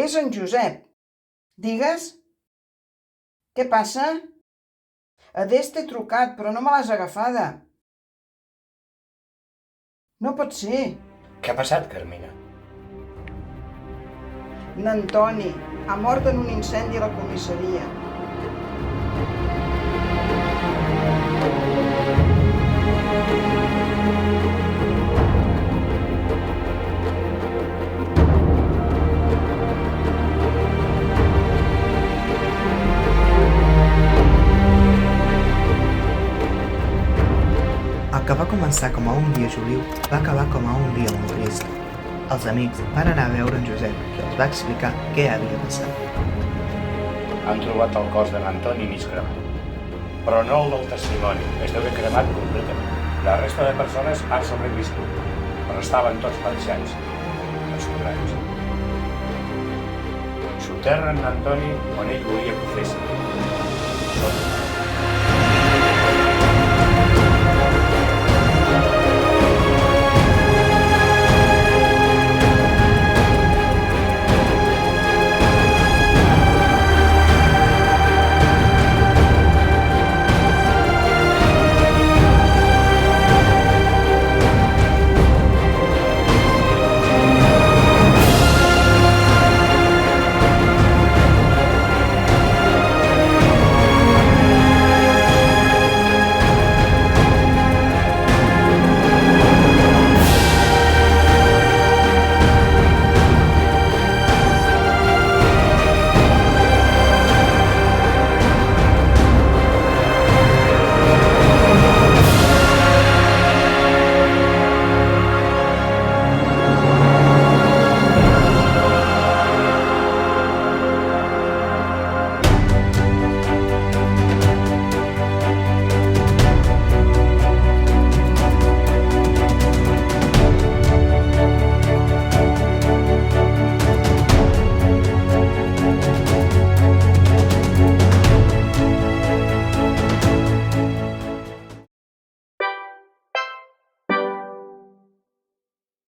És en Josep. Digues? Què passa? Adés, t'he trucat, però no me l'has agafada. No pot ser. Què ha passat, Carmina? N'Antoni ha mort en un incendi a la comissaria. El que va començar com a un dia juliu va acabar com a un dia molt trist. Els amics van anar a veure en Josep, que els va explicar què havia passat. Han trobat el cos de l'Antoni mig cremat, però no el del testimoni, es deu haver cremat completament. La resta de persones han sobreviscut, però estaven tots penjats, escorrats. Soterren l'Antoni on ell volia que ho fessin, sota.